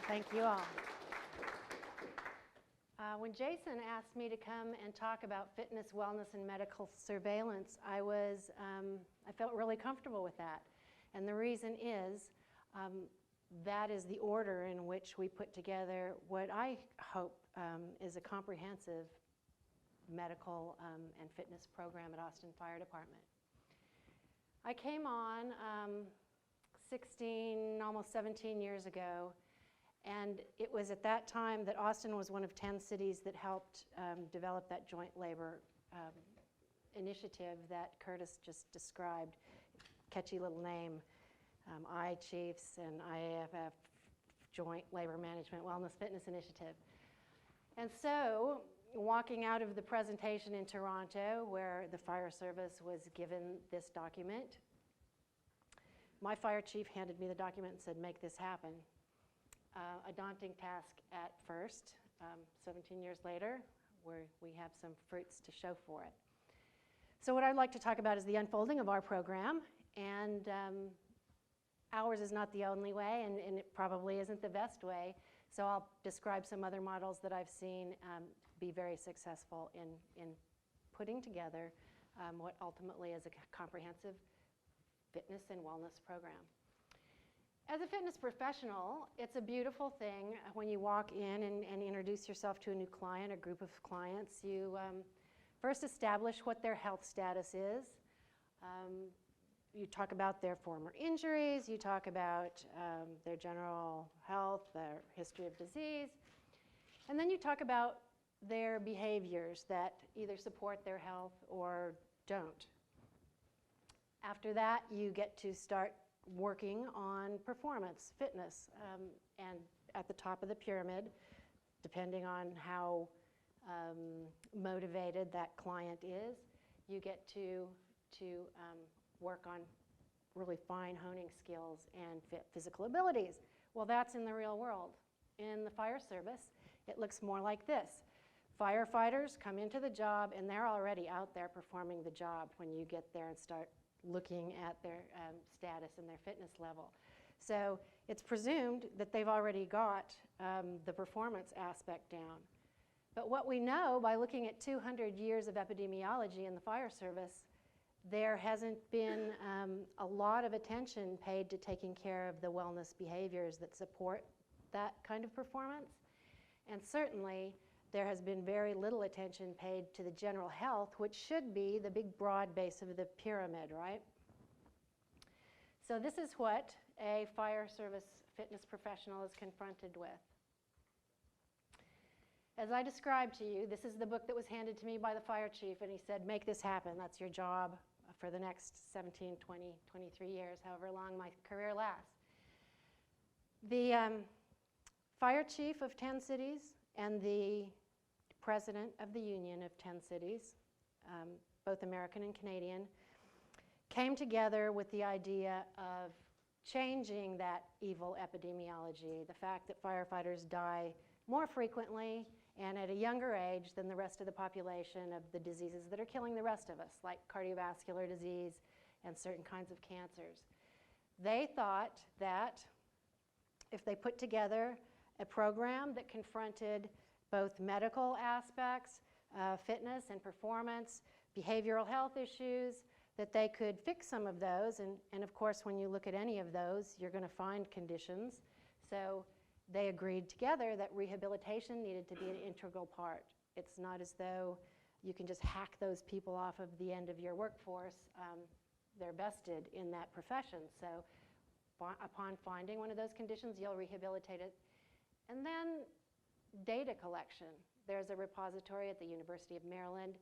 Thank you all. When Jason asked me to come and talk about fitness, wellness, and medical surveillance, I felt really comfortable with that. And the reason is that is the order in which we put together what I hope is a comprehensive medical and fitness program at Austin Fire Department. I came on 16, almost 17 years ago, and it was at that time that Austin was one of 10 cities that helped develop that joint labor initiative that Curtis just described. Catchy little name, I-Chiefs and IAFF, Joint Labor Management Wellness Fitness Initiative. And so, walking out of the presentation in Toronto, where the fire service was given this document, my fire chief handed me the document and said, make this happen. A daunting task at first. 17 years later, we have some fruits to show for it. So what I'd like to talk about is the unfolding of our program, and ours is not the only way, and it probably isn't the best way. So I'll describe some other models that I've seen be very successful in putting together what ultimately is a comprehensive fitness and wellness program. As a fitness professional, it's a beautiful thing when you walk in and introduce yourself to a new client, a group of clients. You first establish what their health status is. You talk about their former injuries, you talk about their general health, their history of disease, and then you talk about their behaviors that either support their health or don't. After that, you get to start working on performance, fitness, and at the top of the pyramid, depending on how motivated that client is, you get to work on really fine honing skills and physical abilities. Well, that's in the real world. In the fire service, it looks more like this. Firefighters come into the job and they're already out there performing the job when you get there and start looking at their status and their fitness level. So it's presumed that they've already got the performance aspect down. But what we know by looking at 200 years of epidemiology in the fire service, there hasn't been a lot of attention paid to taking care of the wellness behaviors that support that kind of performance. And certainly, there has been very little attention paid to the general health, which should be the big broad base of the pyramid, right? So this is what a fire service fitness professional is confronted with. As I described to you, this is the book that was handed to me by the fire chief, and he said, make this happen. That's your job for the next 17, 20, 23 years, however long my career lasts. The fire chief of 10 cities and the president of the Union of 10 cities, both American and Canadian, came together with the idea of changing that evil epidemiology, the fact that firefighters die more frequently and at a younger age than the rest of the population of the diseases that are killing the rest of us, like cardiovascular disease and certain kinds of cancers. They thought that if they put together a program that confronted both medical aspects, fitness and performance, behavioral health issues, that they could fix some of those. And of course, when you look at any of those, you're going to find conditions. So they agreed together that rehabilitation needed to be an integral part. It's not as though you can just hack those people off of the end of your workforce. They're vested in that profession. So upon finding one of those conditions, you'll rehabilitate it. And then data collection. There's a repository at the University of Maryland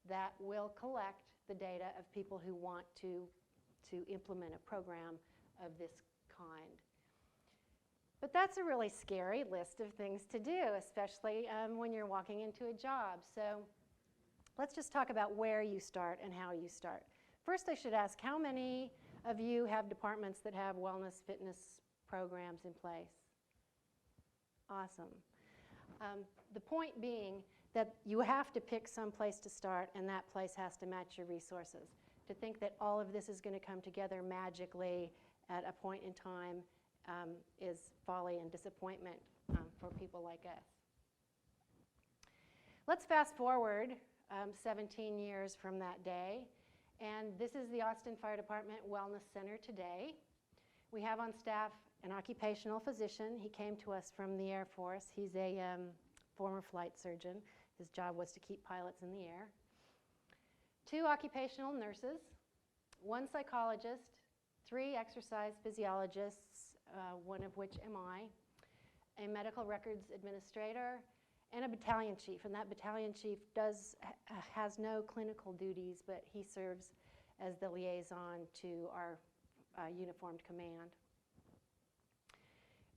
that will collect the data of people who want to implement a program of this kind. But that's a really scary list of things to do, especially when you're walking into a job. So let's just talk about where you start and how you start. First, I should ask, how many of you have departments that have wellness fitness programs in place? Awesome. The point being that you have to pick some place to start, and that place has to match your resources. To think that all of this is going to come together magically at a point in time is folly and disappointment. for people like us. Let's fast forward 17 years from that day, and this is the Austin Fire Department Wellness Center today. We have on staff an occupational physician. He came to us from the Air Force. He's a former flight surgeon. His job was to keep pilots in the air. 2 occupational nurses, 1 psychologist, 3 exercise physiologists, one of which am I, a medical records administrator, and a battalion chief. And that battalion chief has no clinical duties, but he serves as the liaison to our uniformed command.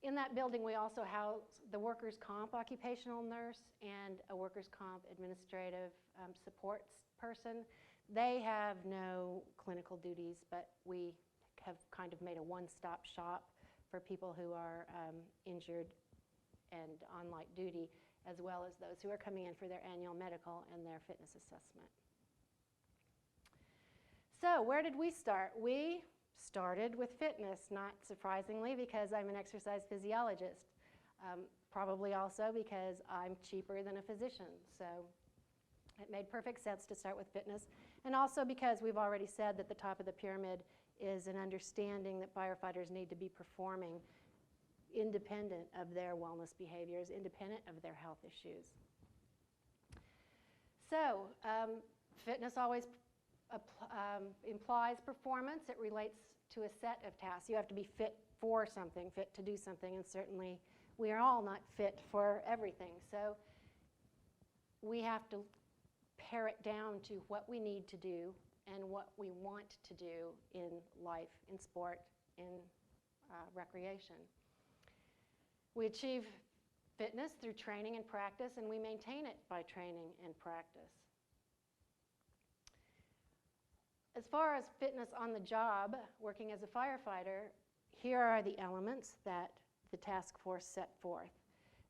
In that building, we also house the workers' comp occupational nurse and a workers' comp administrative support person. They have no clinical duties, but we have kind of made a one-stop shop for people who are injured and on light duty, as well as those who are coming in for their annual medical and their fitness assessment. So where did we start? We started with fitness, not surprisingly, because I'm an exercise physiologist. Probably also because I'm cheaper than a physician. So it made perfect sense to start with fitness. And also because we've already said that the top of the pyramid is an understanding that firefighters need to be performing independent of their wellness behaviors, independent of their health issues. So fitness always implies performance. It relates to a set of tasks. You have to be fit for something, fit to do something, and certainly we are all not fit for everything. So we have to pare it down to what we need to do and what we want to do in life, in sport, in recreation. We achieve fitness through training and practice, and we maintain it by training and practice. As far as fitness on the job, working as a firefighter, here are the elements that the task force set forth.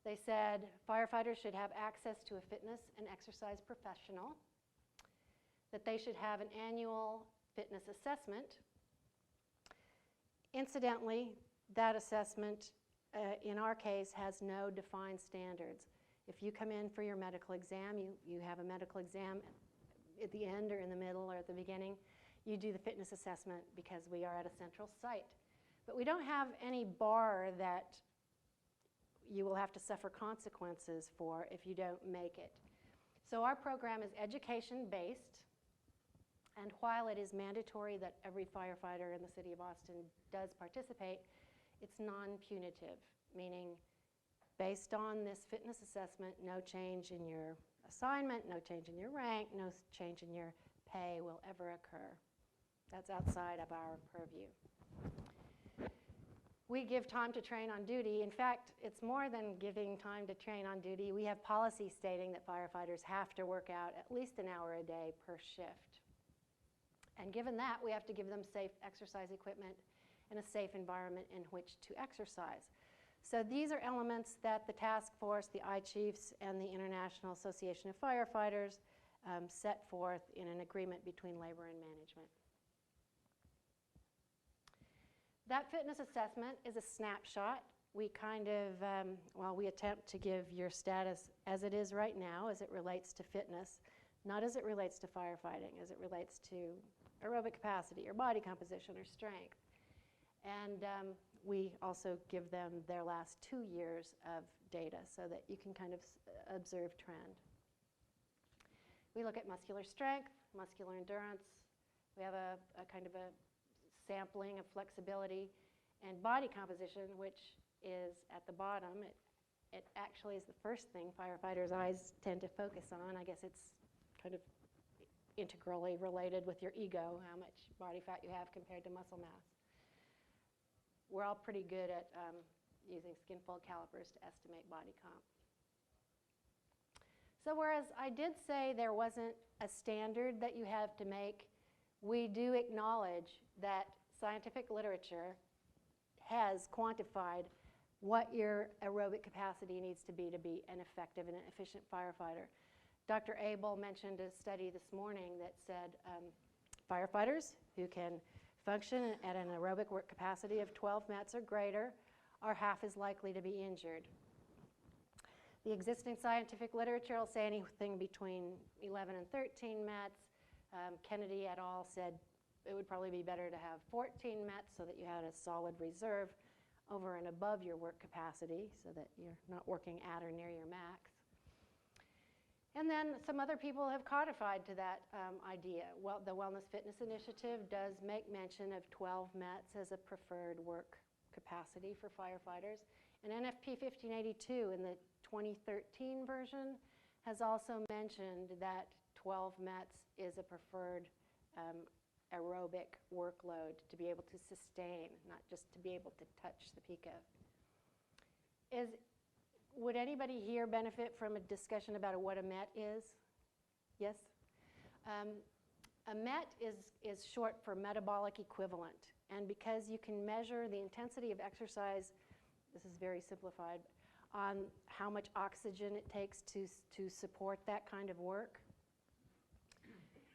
They said firefighters should have access to a fitness and exercise professional, that they should have an annual fitness assessment. Incidentally, that assessment, in our case, has no defined standards. If you come in for your medical exam, you have a medical exam at the end or in the middle or at the beginning. You do the fitness assessment because we are at a central site. But we don't have any bar that you will have to suffer consequences for if you don't make it. So our program is education-based, and while it is mandatory that every firefighter in the city of Austin does participate, it's non-punitive, meaning based on this fitness assessment, no change in your assignment, no change in your rank, no change in your pay will ever occur. That's outside of our purview. We give time to train on duty. In fact, it's more than giving time to train on duty. We have policy stating that firefighters have to work out at least an hour a day per shift. And given that, we have to give them safe exercise equipment and a safe environment in which to exercise. So these are elements that the task force, the I-Chiefs, and the International Association of Firefighters set forth in an agreement between labor and management. That fitness assessment is a snapshot. We kind of, we attempt to give your status as it is right now, as it relates to fitness, not as it relates to firefighting, as it relates to aerobic capacity or body composition or strength. And we also give them their last 2 years of data so that you can kind of observe trend. We look at muscular strength, muscular endurance. We have a kind of a sampling of flexibility and body composition, which is at the bottom. It actually is the first thing firefighters' eyes tend to focus on. I guess it's kind of integrally related with your ego, how much body fat you have compared to muscle mass. We're all pretty good at using skin fold calipers to estimate body comp. So whereas I did say there wasn't a standard that you have to make, we do acknowledge that scientific literature has quantified what your aerobic capacity needs to be an effective and an efficient firefighter. Dr. Abel mentioned a study this morning that said firefighters who can function at an aerobic work capacity of 12 METs or greater are half as likely to be injured. The existing scientific literature will say anything between 11 and 13 METs. Kennedy et al. Said it would probably be better to have 14 METs so that you had a solid reserve over and above your work capacity so that you're not working at or near your max. And then some other people have codified to that idea. Well, the Wellness Fitness Initiative does make mention of 12 METs as a preferred work capacity for firefighters. And NFP 1582 in the 2013 version has also mentioned that 12 METs is a preferred aerobic workload to be able to sustain, not just to be able to touch the peak of. Would anybody here benefit from a discussion about what a MET is? Yes? A MET is short for metabolic equivalent. And because you can measure the intensity of exercise, this is very simplified, on how much oxygen it takes to support that kind of work.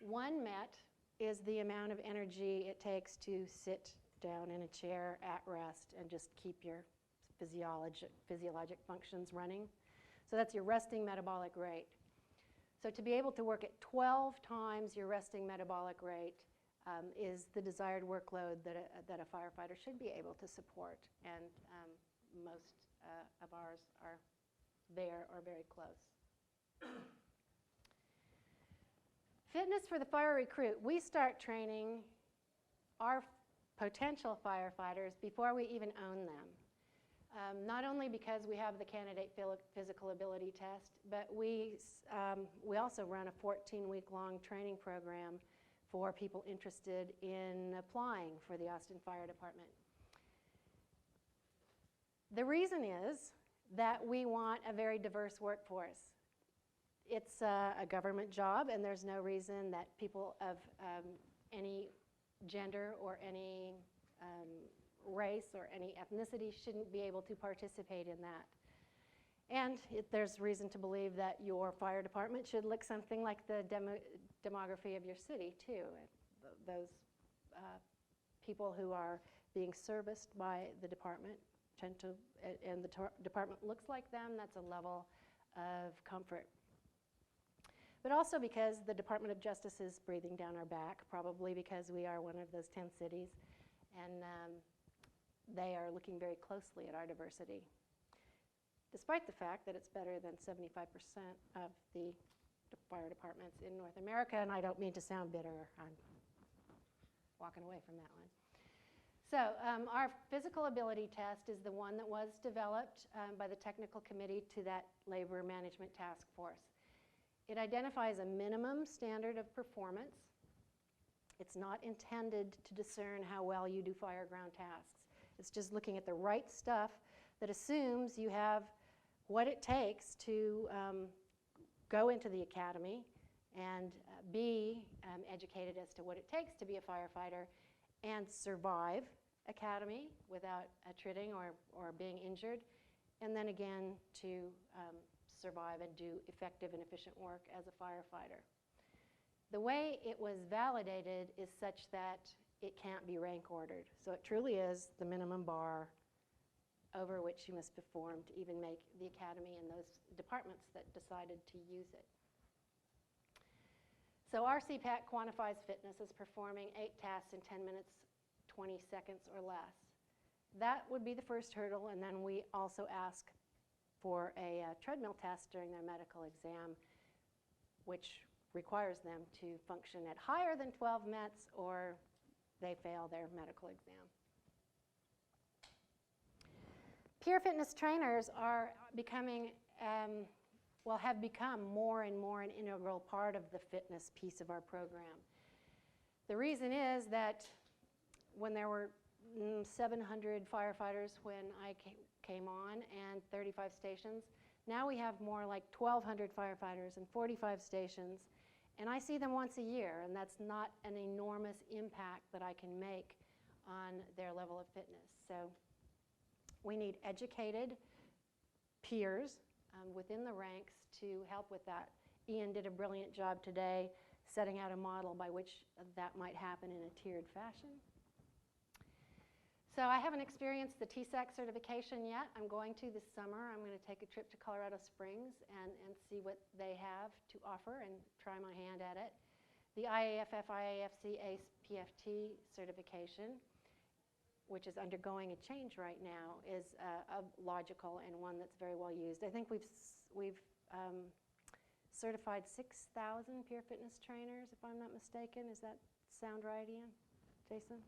1 MET is the amount of energy it takes to sit down in a chair at rest and just keep your physiologic functions running. So that's your resting metabolic rate. So to be able to work at 12 times your resting metabolic rate is the desired workload that a firefighter should be able to support. And most of ours are there or very close. Fitness for the fire recruit. We start training our potential firefighters before we even own them. Not only because we have the candidate physical ability test, but we also run a 14-week-long training program for people interested in applying for the Austin Fire Department. The reason is that we want a very diverse workforce. It's a government job, and there's no reason that people of any gender or any race or any ethnicity shouldn't be able to participate in that. And there's reason to believe that your fire department should look something like the demography of your city, too. Those people who are being serviced by the department tend to, and the department looks like them, that's a level of comfort. But also because the Department of Justice is breathing down our back, probably because we are one of those 10 cities, and they are looking very closely at our diversity, despite the fact that it's better than 75% of the fire departments in North America, and I don't mean to sound bitter. I'm walking away from that one. So our physical ability test is the one that was developed by the technical committee to that labor management task force. It identifies a minimum standard of performance. It's not intended to discern how well you do fireground tasks. It's just looking at the right stuff that assumes you have what it takes to go into the academy and be educated as to what it takes to be a firefighter and survive academy without attriting or being injured, and then again to survive and do effective and efficient work as a firefighter. The way it was validated is such that it can't be rank ordered. So it truly is the minimum bar over which you must perform to even make the academy and those departments that decided to use it. So our CPAC quantifies fitness as performing 8 tasks in 10 minutes, 20 seconds or less. That would be the first hurdle, and then we also ask for a treadmill test during their medical exam, which requires them to function at higher than 12 METs or they fail their medical exam. Peer fitness trainers are becoming, have become more and more an integral part of the fitness piece of our program. The reason is that when there were 700 firefighters when I came on and 35 stations, now we have more like 1,200 firefighters and 45 stations, and I see them once a year, and that's not an enormous impact that I can make on their level of fitness. So we need educated peers within the ranks to help with that. Ian did a brilliant job today setting out a model by which that might happen in a tiered fashion. So I haven't experienced the TSAC certification yet. I'm going to this summer. I'm going to take a trip to Colorado Springs and see what they have to offer and try my hand at it. The IAFF IAFC ACE PFT certification, which is undergoing a change right now, is a logical and one that's very well used. I think we've certified 6,000 peer fitness trainers, if I'm not mistaken. Does that sound right, Ian? Jason?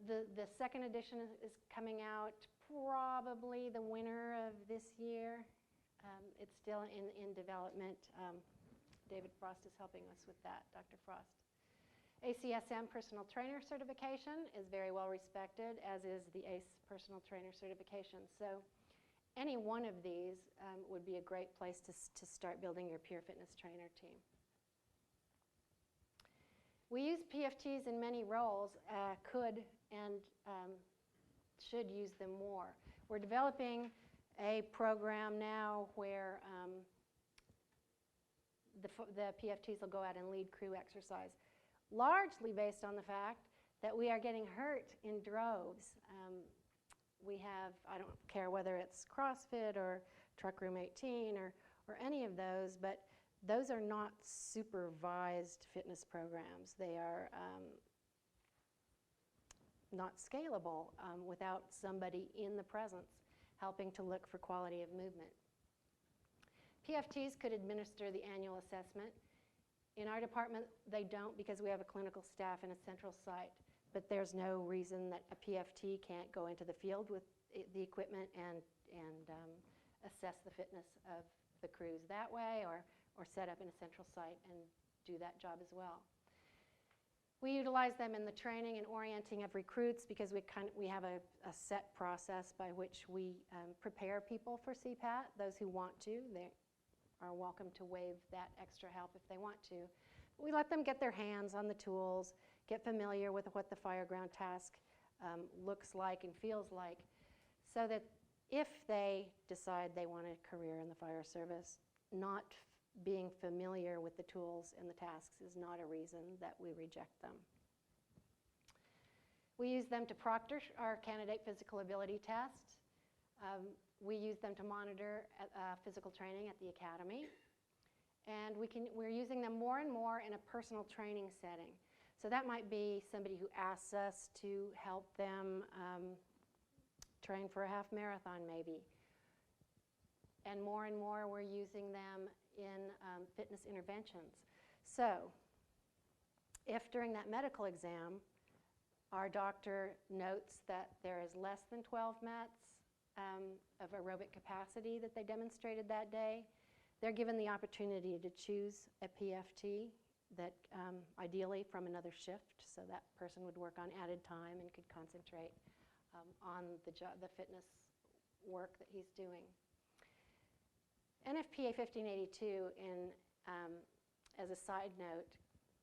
The second edition is coming out probably the winter of this year. It's still in development. David Frost is helping us with that, Dr. Frost. ACSM Personal Trainer Certification is very well respected, as is the ACE Personal Trainer Certification. So any one of these would be a great place to start building your peer fitness trainer team. We use PFTs in many roles, could and should use them more. We're developing a program now where the PFTs will go out and lead crew exercise, largely based on the fact that we are getting hurt in droves. We have, I don't care whether it's CrossFit or Truck Room 18 or any of those, but those are not supervised fitness programs. They are not scalable without somebody in the presence helping to look for quality of movement. PFTs could administer the annual assessment. In our department, they don't because we have a clinical staff and a central site, but there's no reason that a PFT can't go into the field with the equipment and assess the fitness of the crews that way, or set up in a central site and do that job as well. We utilize them in the training and orienting of recruits because we have a set process by which we prepare people for CPAT. Those who want to, they are welcome to waive that extra help if they want to. We let them get their hands on the tools, get familiar with what the fireground task looks like and feels like, so that if they decide they want a career in the fire service, not being familiar with the tools and the tasks is not a reason that we reject them. We use them to proctor our candidate physical ability tests. We use them to monitor physical training at the academy. And we're using them more and more in a personal training setting. So that might be somebody who asks us to help them train for a half marathon maybe. And more we're using them in fitness interventions. So if during that medical exam our doctor notes that there is less than 12 METs of aerobic capacity that they demonstrated that day, they're given the opportunity to choose a PFT that ideally from another shift, so that person would work on added time and could concentrate on the fitness work that he's doing. NFPA 1582, as a side note,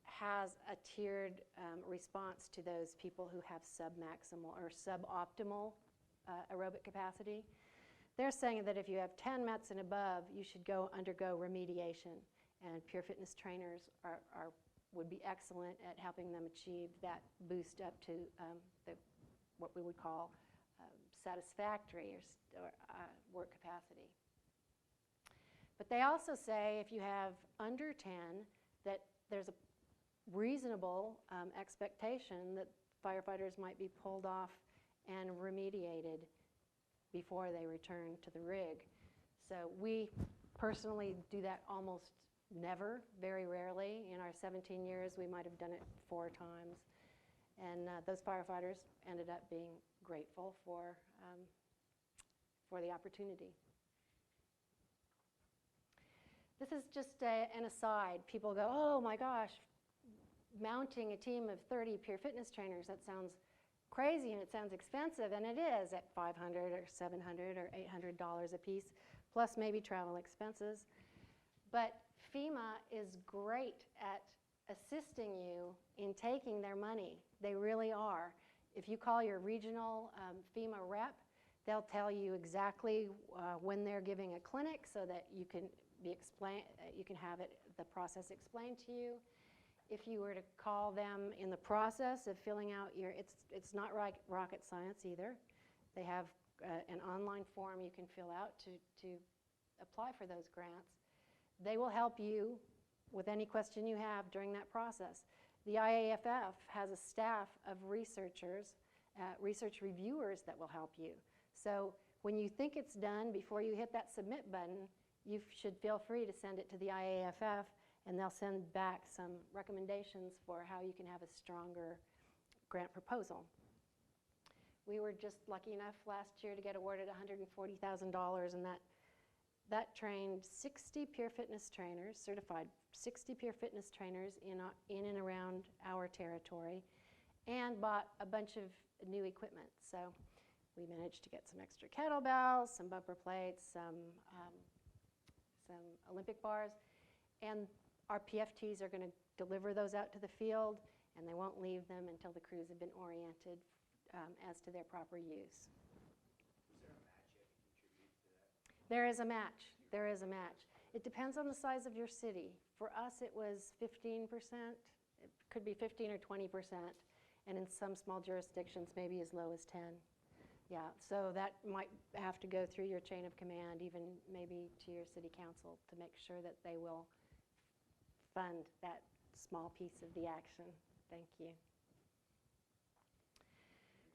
has a tiered response to those people who have submaximal or suboptimal aerobic capacity. They're saying that if you have 10 METs and above, you should undergo remediation, and peer fitness trainers would be excellent at helping them achieve that boost up to what we would call satisfactory or work capacity. But they also say if you have under 10, that there's a reasonable expectation that firefighters might be pulled off and remediated before they return to the rig. So we personally do that almost never, very rarely. In our 17 years, we might have done it 4 times. And those firefighters ended up being grateful for the opportunity. This is just an aside. People go, oh my gosh, mounting a team of 30 peer fitness trainers, that sounds crazy and it sounds expensive, and it is at $500 or $700 or $800 a piece, plus maybe travel expenses. But FEMA is great at assisting you in taking their money. They really are. If you call your regional FEMA rep, they'll tell you exactly when they're giving a clinic so that you can have the process explained to you. if you were to call them in the process of filling out your, it's not rocket science either. They have an online form you can fill out to apply for those grants. They will help you with any question you have during that process. The IAFF has a staff of researchers, research reviewers that will help you. So when you think it's done, before you hit that submit button, you should feel free to send it to the IAFF, and they'll send back some recommendations for how you can have a stronger grant proposal. We were just lucky enough last year to get awarded $140,000, and that trained 60 peer fitness trainers, certified 60 peer fitness trainers in and around our territory, and bought a bunch of new equipment. So we managed to get some extra kettlebells, some bumper plates, some Olympic bars, and our PFTs are going to deliver those out to the field, and they won't leave them until the crews have been oriented as to their proper use. Is there a match you have to contribute to that? There is a match. There is a match. It depends on the size of your city. For us, it was 15%. It could be 15 or 20%, and in some small jurisdictions, maybe as low as 10. Yeah, so that might have to go through your chain of command, even maybe to your city council, to make sure that they will fund that small piece of the action. Thank you.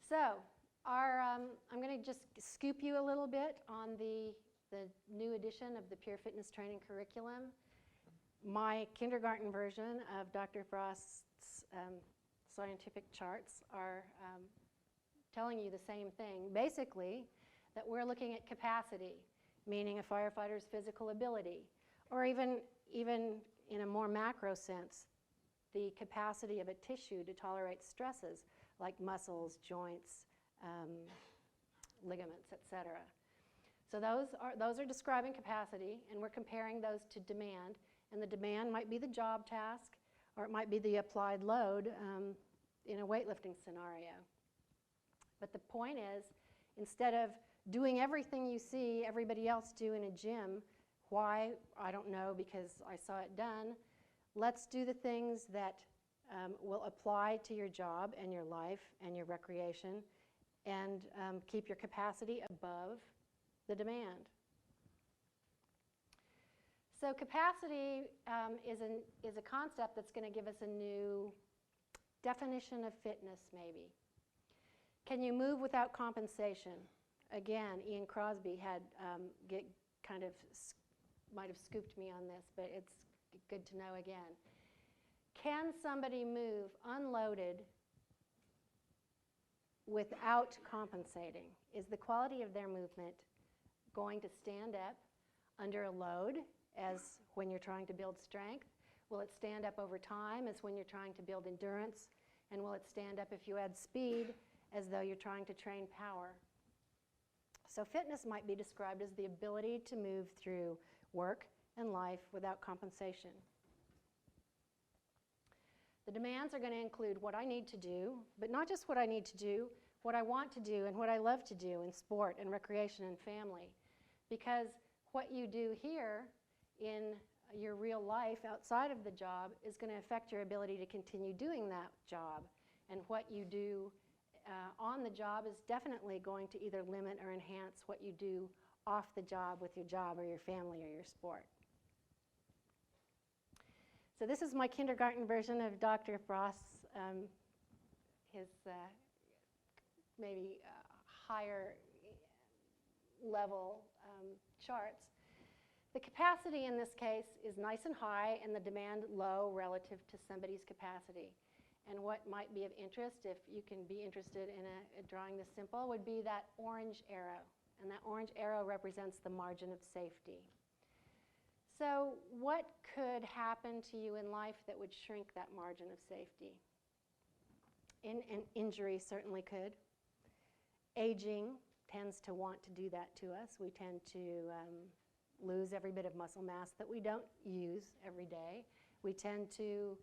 So I'm going to just scoop you a little bit on the new edition of the Peer Fitness Training Curriculum. My kindergarten version of Dr. Frost's scientific charts are telling you the same thing. Basically, that we're looking at capacity, meaning a firefighter's physical ability, or even in a more macro sense, the capacity of a tissue to tolerate stresses like muscles, joints, ligaments, etc. So those are describing capacity, and we're comparing those to demand. And the demand might be the job task, or it might be the applied load in a weightlifting scenario. But the point is, instead of doing everything you see everybody else do in a gym, why? I don't know, because I saw it done. Let's do the things that will apply to your job and your life and your recreation, and keep your capacity above the demand. So capacity is a concept that's going to give us a new definition of fitness, maybe. Can you move without compensation? Again, Ian Crosby had might have scooped me on this, but it's good to know again. Can somebody move unloaded without compensating? Is the quality of their movement going to stand up under a load, as when you're trying to build strength? Will it stand up over time, as when you're trying to build endurance? And will it stand up if you add speed, as though you're trying to train power? So fitness might be described as the ability to move through work and life without compensation. The demands are going to include what I need to do, but not just what I need to do, what I want to do and what I love to do in sport and recreation and family. Because what you do here in your real life outside of the job is going to affect your ability to continue doing that job. And what you do on the job is definitely going to either limit or enhance what you do off the job with your job or your family or your sport. So this is my kindergarten version of Dr. Frost's, his maybe higher level charts. The capacity in this case is nice and high and the demand low relative to somebody's capacity. And what might be of interest, if you can be interested in a drawing this simple, would be that orange arrow. And that orange arrow represents the margin of safety. So what could happen to you in life that would shrink that margin of safety? An injury certainly could. Aging tends to want to do that to us. We tend to lose every bit of muscle mass that we don't use every day. We tend to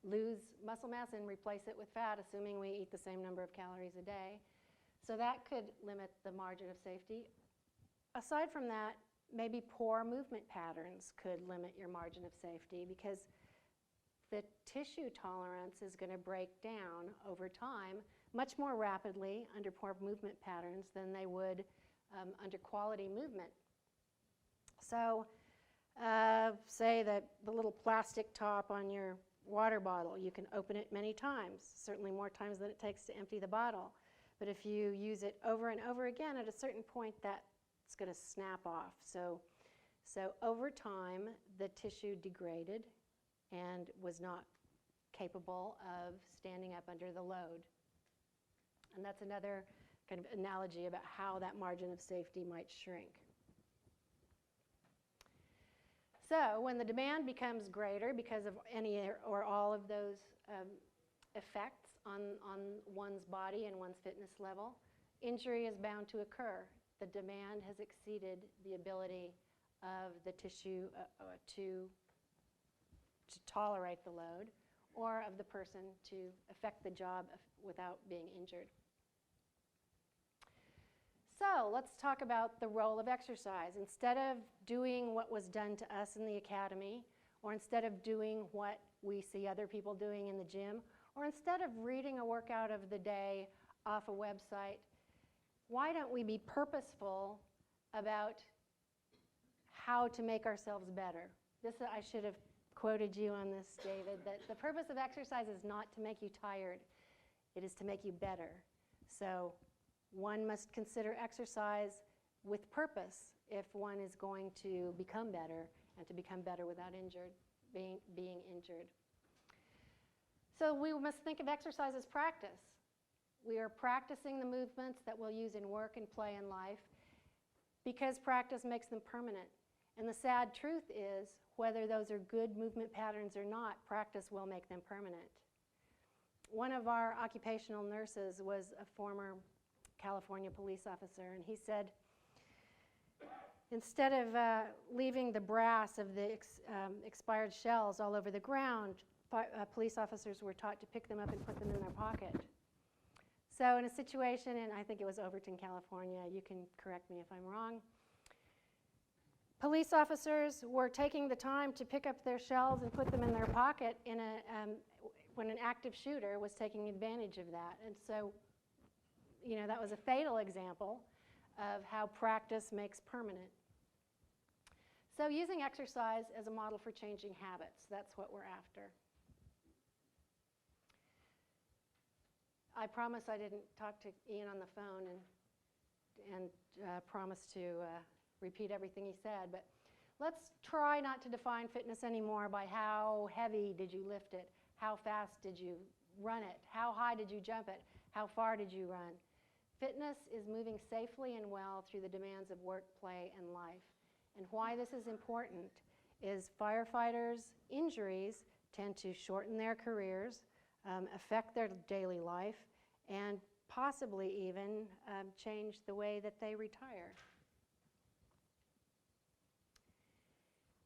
lose muscle mass and replace it with fat, assuming we eat the same number of calories a day. So that could limit the margin of safety. Aside from that, maybe poor movement patterns could limit your margin of safety, because the tissue tolerance is going to break down over time much more rapidly under poor movement patterns than they would under quality movement. So say that the little plastic top on your water bottle, you can open it many times, certainly more times than it takes to empty the bottle. But if you use it over and over again, at a certain point that's going to snap off. So over time, the tissue degraded and was not capable of standing up under the load. And that's another kind of analogy about how that margin of safety might shrink. So when the demand becomes greater because of any or all of those effects on one's body and one's fitness level, injury is bound to occur. The demand has exceeded the ability of the tissue to tolerate the load, or of the person to effect the job without being injured. So let's talk about the role of exercise. Instead of doing what was done to us in the academy, or instead of doing what we see other people doing in the gym, or instead of reading a workout of the day off a website, why don't we be purposeful about how to make ourselves better? I should have quoted you on this, David, that the purpose of exercise is not to make you tired. It is to make you better. So one must consider exercise with purpose if one is going to become better, and to become better without being injured. So we must think of exercise as practice. We are practicing the movements that we'll use in work and play and life, because practice makes them permanent. And the sad truth is, whether those are good movement patterns or not, practice will make them permanent. One of our occupational nurses was a former California police officer, and he said, instead of leaving the brass of the expired shells all over the ground, police officers were taught to pick them up and put them in their pocket. So in a situation, and I think it was Overton, California, you can correct me if I'm wrong, police officers were taking the time to pick up their shells and put them in their pocket when an active shooter was taking advantage of that. And so, that was a fatal example of how practice makes permanent. So using exercise as a model for changing habits, that's what we're after. I promise I didn't talk to Ian on the phone and promise to repeat everything he said, but let's try not to define fitness anymore by how heavy did you lift it, how fast did you run it, how high did you jump it, how far did you run. Fitness is moving safely and well through the demands of work, play, and life. And why this is important is firefighters' injuries tend to shorten their careers, affect their daily life, and possibly even change the way that they retire.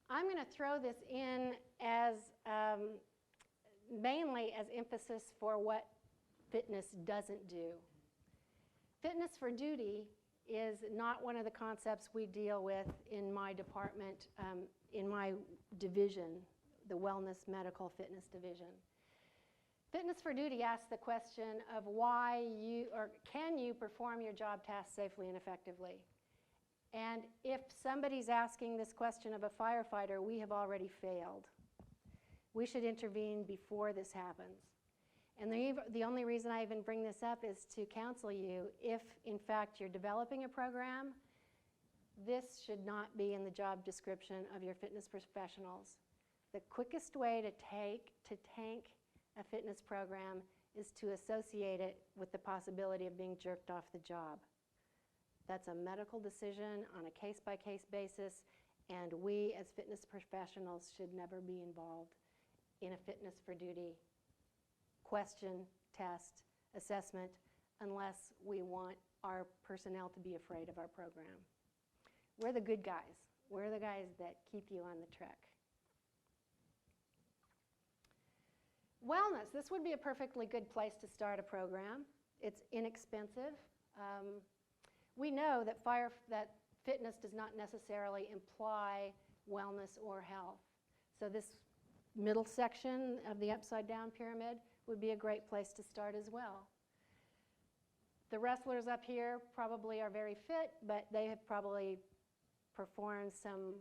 I'm going to throw this in as mainly as emphasis for what fitness doesn't do. Fitness for duty is not one of the concepts we deal with in my department, in my division, the Wellness Medical Fitness Division. Fitness for duty asks the question of can you perform your job tasks safely and effectively? And if somebody's asking this question of a firefighter, we have already failed. We should intervene before this happens. And the only reason I even bring this up is to counsel you, if in fact you're developing a program, this should not be in the job description of your fitness professionals. The quickest way to tank a fitness program is to associate it with the possibility of being jerked off the job. That's a medical decision on a case-by-case basis, and we as fitness professionals should never be involved in a fitness for duty question, test, assessment, unless we want our personnel to be afraid of our program. We're the good guys. We're the guys that keep you on the trek. Wellness. This would be a perfectly good place to start a program. It's inexpensive. We know that fitness does not necessarily imply wellness or health. So this middle section of the upside-down pyramid would be a great place to start as well. The wrestlers up here probably are very fit, but they have probably performed some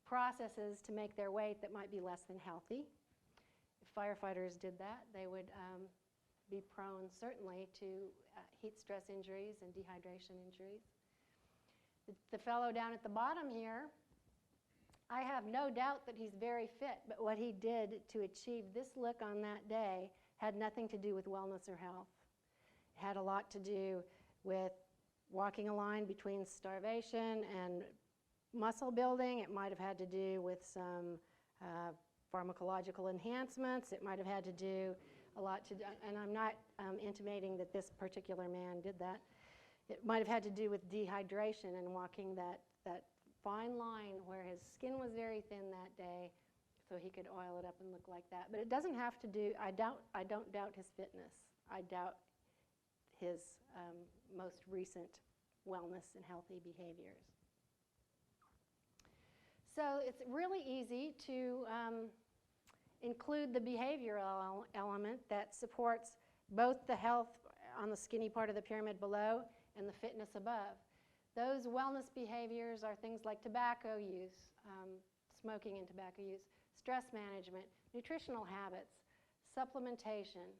processes to make their weight that might be less than healthy. If firefighters did that, they would be prone certainly to heat stress injuries and dehydration injuries. The fellow down at the bottom here, I have no doubt that he's very fit, but what he did to achieve this look on that day had nothing to do with wellness or health. It had a lot to do with walking a line between starvation and muscle building. It might have had to do with some pharmacological enhancements. It might have had to do a lot to, and I'm not intimating that this particular man did that. It might have had to do with dehydration and walking that fine line where his skin was very thin that day so he could oil it up and look like that. But it doesn't have to do, I don't doubt his fitness. I doubt his most recent wellness and healthy behaviors. So it's really easy to include the behavioral element that supports both the health on the skinny part of the pyramid below and the fitness above. Those wellness behaviors are things like tobacco use, smoking and tobacco use, stress management, nutritional habits, supplementation.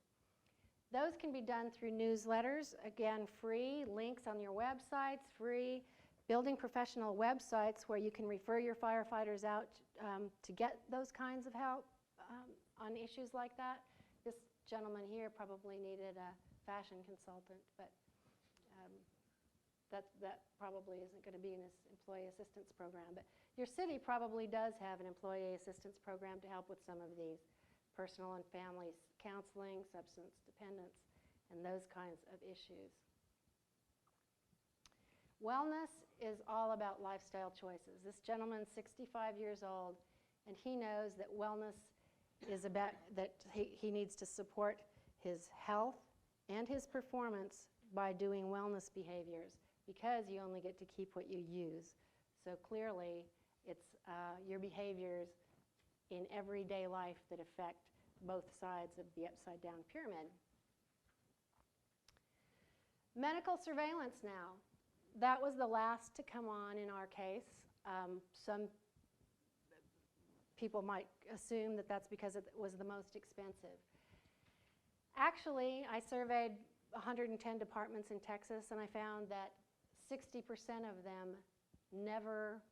Those can be done through newsletters, again, free, links on your websites, free, building professional websites where you can refer your firefighters out to get those kinds of help on issues like that. This gentleman here probably needed a fashion consultant, but that probably isn't going to be in his employee assistance program. But your city probably does have an employee assistance program to help with some of these personal and family counseling, substance dependence, and those kinds of issues. Wellness is all about lifestyle choices. This gentleman's 65 years old, and he knows that wellness is about that he needs to support his health and his performance by doing wellness behaviors, because you only get to keep what you use. So clearly, it's your behaviors in everyday life that affect both sides of the upside-down pyramid. Medical surveillance now. That was the last to come on in our case. Some people might assume that that's because it was the most expensive. Actually, I surveyed 110 departments in Texas, and I found that 60% of them never,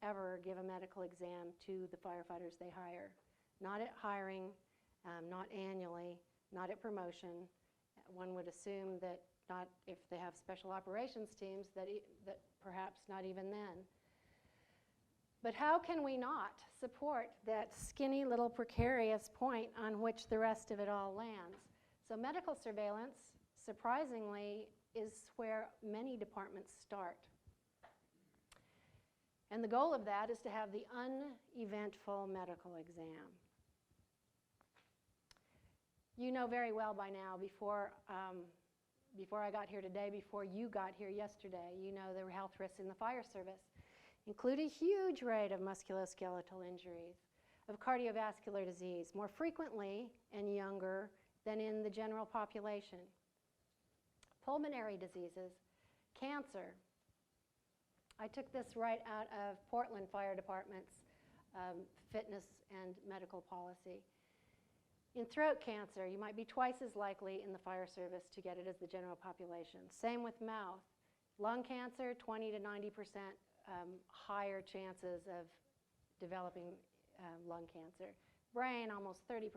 ever give a medical exam to the firefighters they hire. Not at hiring, not annually, not at promotion. One would assume that not if they have special operations teams, that perhaps not even then. But how can we not support that skinny little precarious point on which the rest of it all lands? So medical surveillance, surprisingly, is where many departments start. And the goal of that is to have the uneventful medical exam. You know very well by now, before I got here today, before you got here yesterday, you know there were health risks in the fire service, include a huge rate of musculoskeletal injuries, of cardiovascular disease, more frequently and younger than in the general population. Pulmonary diseases, cancer. I took this right out of Portland Fire Department's fitness and medical policy. In throat cancer, you might be twice as likely in the fire service to get it as the general population. Same with mouth. Lung cancer, 20 to 90% higher chances of developing lung cancer. Brain, almost 30%,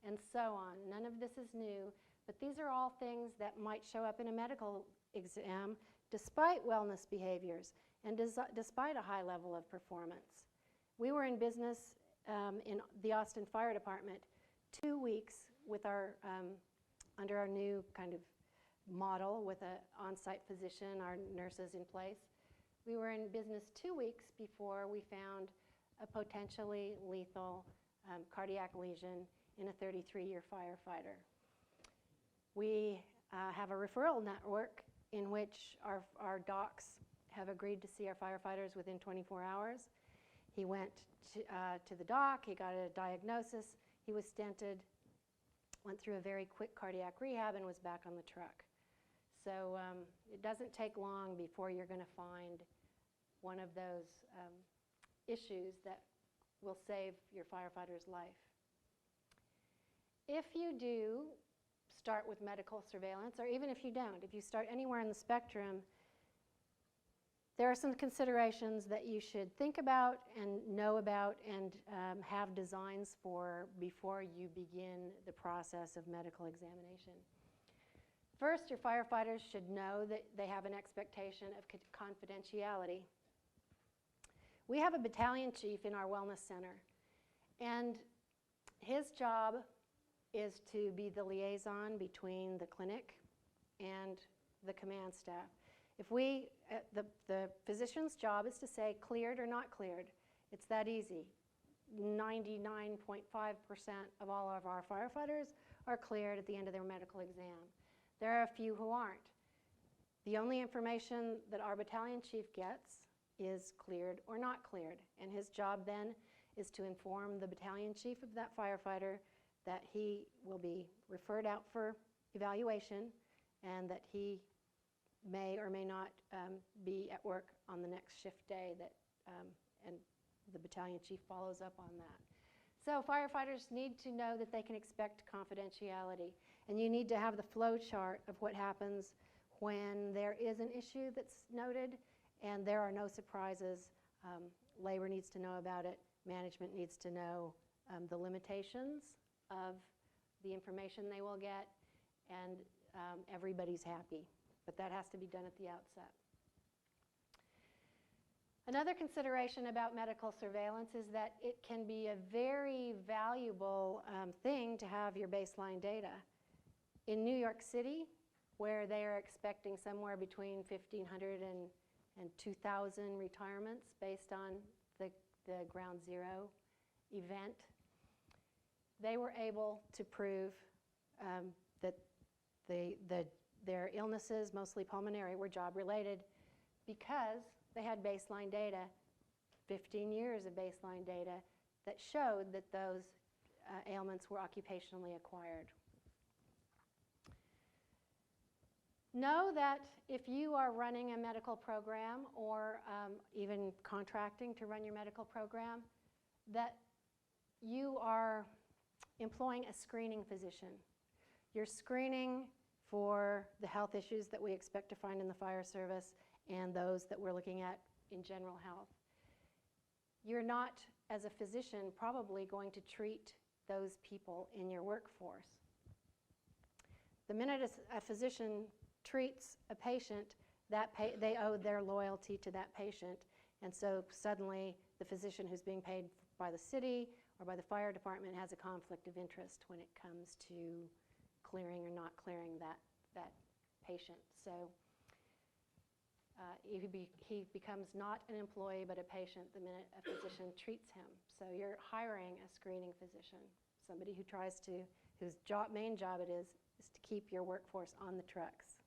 and so on. None of this is new, but these are all things that might show up in a medical exam despite wellness behaviors and despite a high level of performance. We were in business in the Austin Fire Department 2 weeks with our, under our new kind of model with an on-site physician, our nurses in place. We were in business 2 weeks before we found a potentially lethal cardiac lesion in a 33-year firefighter. We have a referral network in which our docs have agreed to see our firefighters within 24 hours. He went to the doc, he got a diagnosis, he was stented, went through a very quick cardiac rehab, and was back on the truck. So it doesn't take long before you're going to find one of those issues that will save your firefighter's life. If you do start with medical surveillance, or even if you don't, if you start anywhere in the spectrum, there are some considerations that you should think about and know about and have designs for before you begin the process of medical examination. First, your firefighters should know that they have an expectation of confidentiality. We have a battalion chief in our wellness center, and his job is to be the liaison between the clinic and the command staff. If we, the physician's job is to say cleared or not cleared. It's that easy. 99.5% of all of our firefighters are cleared at the end of their medical exam. There are a few who aren't. The only information that our battalion chief gets is cleared or not cleared, and his job then is to inform the battalion chief of that firefighter that he will be referred out for evaluation and that he may or may not be at work on the next shift day, and the battalion chief follows up on that. So firefighters need to know that they can expect confidentiality, and you need to have the flow chart of what happens when there is an issue that's noted and there are no surprises. Labor needs to know about it. Management needs to know the limitations of the information they will get, and everybody's happy. But that has to be done at the outset. Another consideration about medical surveillance is that it can be a very valuable thing to have your baseline data. In New York City, where they are expecting somewhere between 1,500 and 2,000 retirements based on the Ground Zero event, they were able to prove that their illnesses, mostly pulmonary, were job-related because they had baseline data, 15 years of baseline data, that showed that those ailments were occupationally acquired. Know that if you are running a medical program or even contracting to run your medical program, that you are employing a screening physician. You're screening for the health issues that we expect to find in the fire service and those that we're looking at in general health. You're not, as a physician, probably going to treat those people in your workforce. The minute a physician treats a patient, they owe their loyalty to that patient, and so suddenly the physician who's being paid by the city or by the fire department has a conflict of interest when it comes to clearing or not clearing that patient. So he becomes not an employee but a patient the minute a physician treats him. So you're hiring a screening physician, somebody whose main job it is to keep your workforce on the trucks.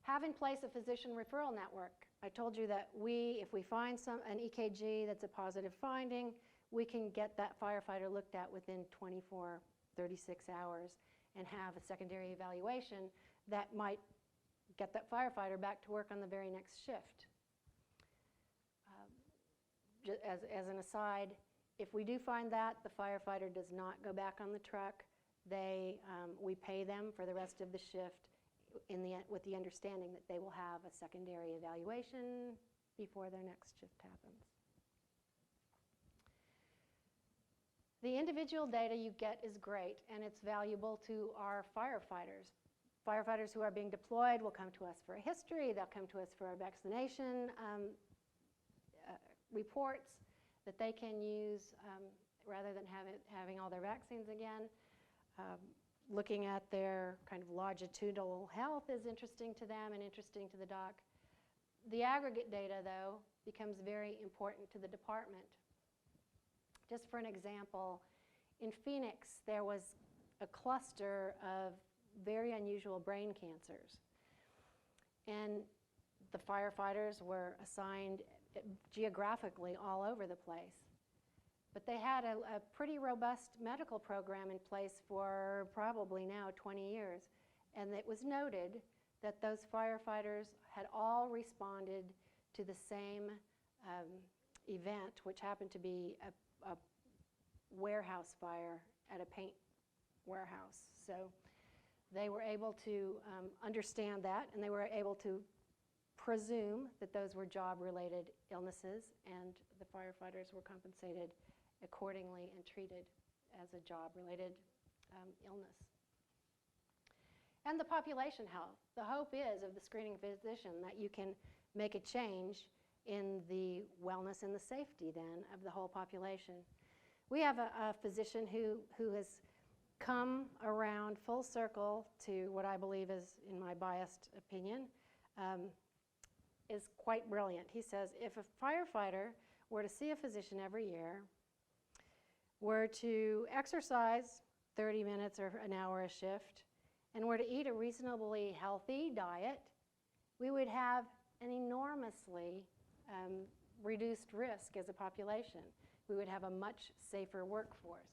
Have in place a physician referral network. I told you that if we find an EKG that's a positive finding, we can get that firefighter looked at within 24, 36 hours and have a secondary evaluation that might get that firefighter back to work on the very next shift. As an aside, if we do find that the firefighter does not go back on the truck, we pay them for the rest of the shift with the understanding that they will have a secondary evaluation before their next shift happens. The individual data you get is great, and it's valuable to our firefighters. Firefighters who are being deployed will come to us for a history. They'll come to us for our vaccination reports that they can use rather than having all their vaccines again. Looking at their kind of longitudinal health is interesting to them and interesting to the doc. The aggregate data, though, becomes very important to the department. Just for an example, in Phoenix, there was a cluster of very unusual brain cancers. And the firefighters were assigned geographically all over the place. But they had a pretty robust medical program in place for probably now 20 years. And it was noted that those firefighters had all responded to the same event, which happened to be a warehouse fire at a paint warehouse. So they were able to understand that, and they were able to presume that those were job-related illnesses, and the firefighters were compensated accordingly and treated as a job-related illness. And the population health. The hope is of the screening physician that you can make a change in the wellness and the safety then of the whole population. We have a physician who has come around full circle to what I believe is, in my biased opinion, is quite brilliant. He says, if a firefighter were to see a physician every year, were to exercise 30 minutes or an hour a shift, and were to eat a reasonably healthy diet, we would have an enormously reduced risk as a population. We would have a much safer workforce.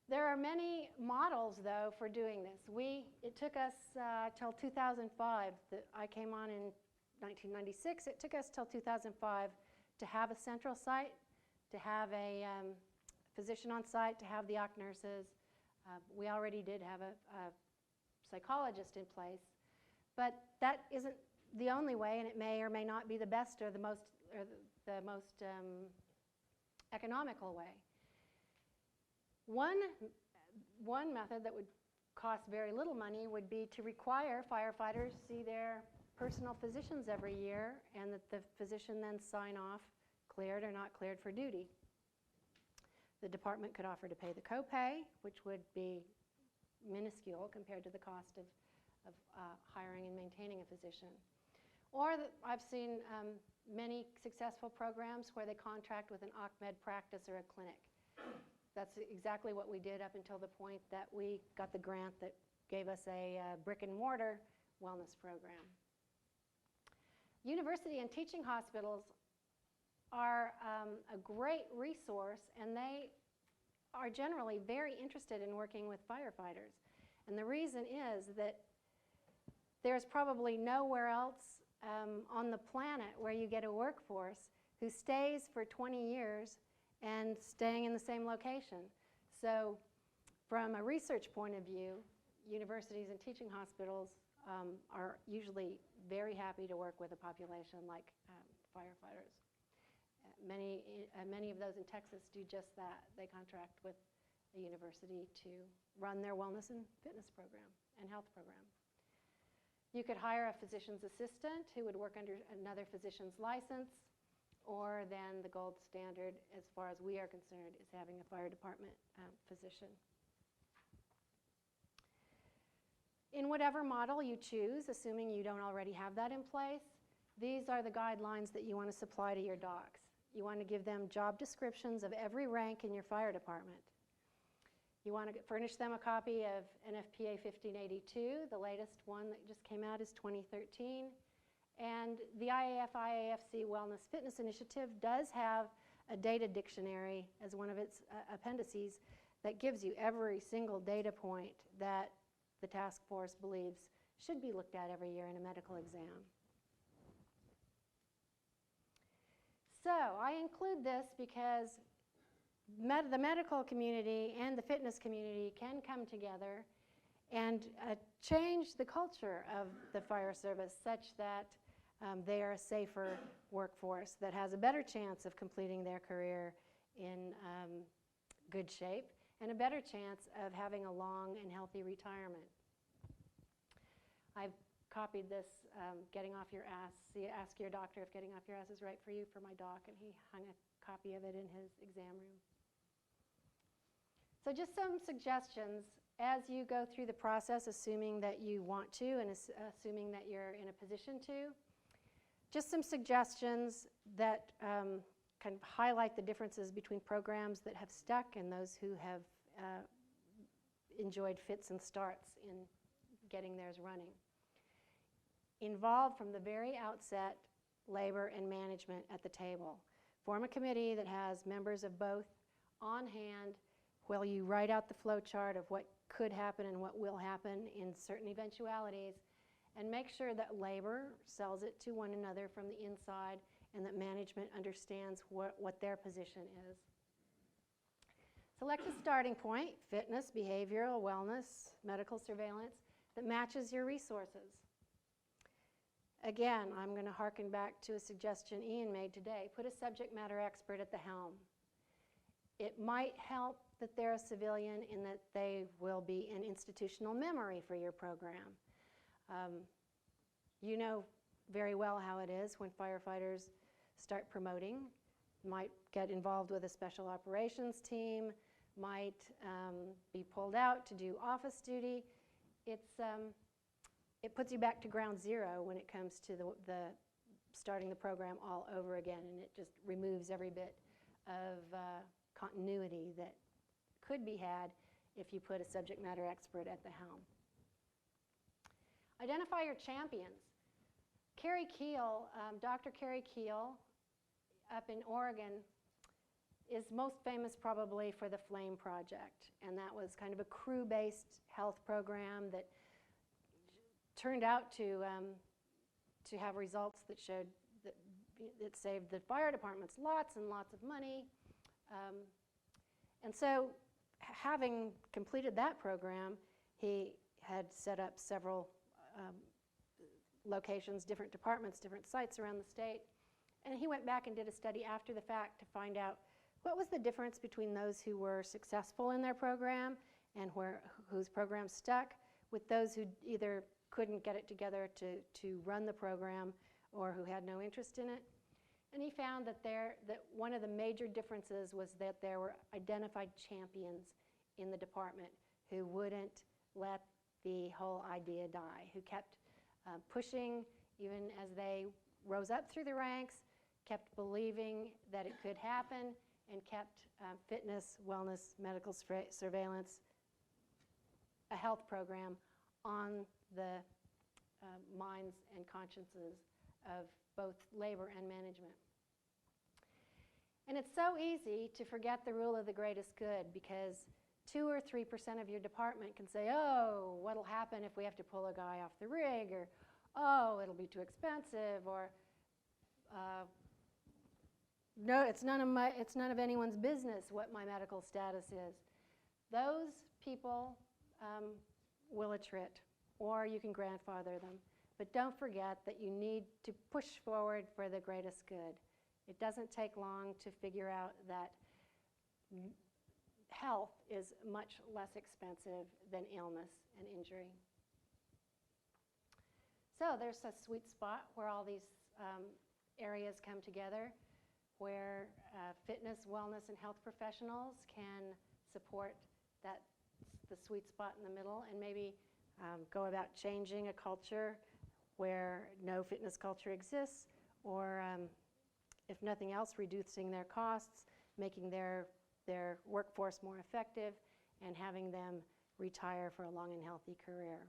There are many models, though, for doing this. It took us till 2005. I came on in 1996. It took us till 2005 to have a central site, to have a physician on site, to have the OC nurses. We already did have a psychologist in place, but that isn't the only way, and it may or may not be the best or the most economical way. One method that would cost very little money would be to require firefighters see their personal physicians every year, and that the physician then sign off cleared or not cleared for duty. The department could offer to pay the copay, which would be minuscule compared to the cost of hiring and maintaining a physician. Or I've seen many successful programs where they contract with an OCMed practice or a clinic. That's exactly what we did up until the point that we got the grant that gave us a brick and mortar wellness program. University and teaching hospitals are a great resource, and they are generally very interested in working with firefighters. And the reason is that there's probably nowhere else on the planet where you get a workforce who stays for 20 years and staying in the same location. So from a research point of view, universities and teaching hospitals are usually very happy to work with a population like firefighters. Many of those in Texas do just that. They contract with a university to run their wellness and fitness program and health program. You could hire a physician's assistant who would work under another physician's license, or then the gold standard, as far as we are concerned, is having a fire department physician. In whatever model you choose, assuming you don't already have that in place, these are the guidelines that you want to supply to your docs. You want to give them job descriptions of every rank in your fire department. You want to furnish them a copy of NFPA 1582. The latest one that just came out is 2013. And the IAF-IAFC Wellness Fitness Initiative does have a data dictionary as one of its appendices that gives you every single data point that the task force believes should be looked at every year in a medical exam. So I include this because the medical community and the fitness community can come together and change the culture of the fire service such that they are a safer workforce that has a better chance of completing their career in good shape and a better chance of having a long and healthy retirement. I've copied this, getting off your ass. Ask your doctor if getting off your ass is right for you, for my doc, and he hung a copy of it in his exam room. So just some suggestions as you go through the process, assuming that you want to and assuming that you're in a position to. Just some suggestions that kind of highlight the differences between programs that have stuck and those who have enjoyed fits and starts in getting theirs running. Involve from the very outset labor and management at the table. Form a committee that has members of both on hand while you write out the flow chart of what could happen and what will happen in certain eventualities, and make sure that labor sells it to one another from the inside and that management understands what their position is. Select a starting point, fitness, behavioral, wellness, medical surveillance, that matches your resources. Again, I'm going to hearken back to a suggestion Ian made today. Put a subject matter expert at the helm. It might help that they're a civilian in that they will be an institutional memory for your program. You know very well how it is when firefighters start promoting, might get involved with a special operations team, might be pulled out to do office duty. It puts you back to ground zero when it comes to the starting the program all over again, and it just removes every bit of continuity that could be had if you put a subject matter expert at the helm. Identify your champions. Carrie Keel, Dr. Carrie Keel up in Oregon is most famous probably for the FLAME project, and that was kind of a crew-based health program that turned out to have results that showed that it saved the fire departments lots and lots of money. And so having completed that program, he had set up several locations, different departments, different sites around the state. And he went back and did a study after the fact to find out what was the difference between those who were successful in their program and whose program stuck with those who either couldn't get it together to run the program or who had no interest in it. And he found that one of the major differences was that there were identified champions in the department who wouldn't let the whole idea die, who kept pushing even as they rose up through the ranks, kept believing that it could happen, and kept fitness, wellness, medical surveillance, a health program on the minds and consciences of both labor and management. And it's so easy to forget the rule of the greatest good, because 2 or 3% of your department can say, oh, what'll happen if we have to pull a guy off the rig, or oh, it'll be too expensive, or no, it's none of anyone's business what my medical status is. Those people will attrit, or you can grandfather them. But don't forget that you need to push forward for the greatest good. It doesn't take long to figure out that health is much less expensive than illness and injury. So there's a sweet spot where all these areas come together, where fitness, wellness, and health professionals can support the sweet spot in the middle, and maybe go about changing a culture where no fitness culture exists, or if nothing else, reducing their costs, making their workforce more effective, and having them retire for a long and healthy career.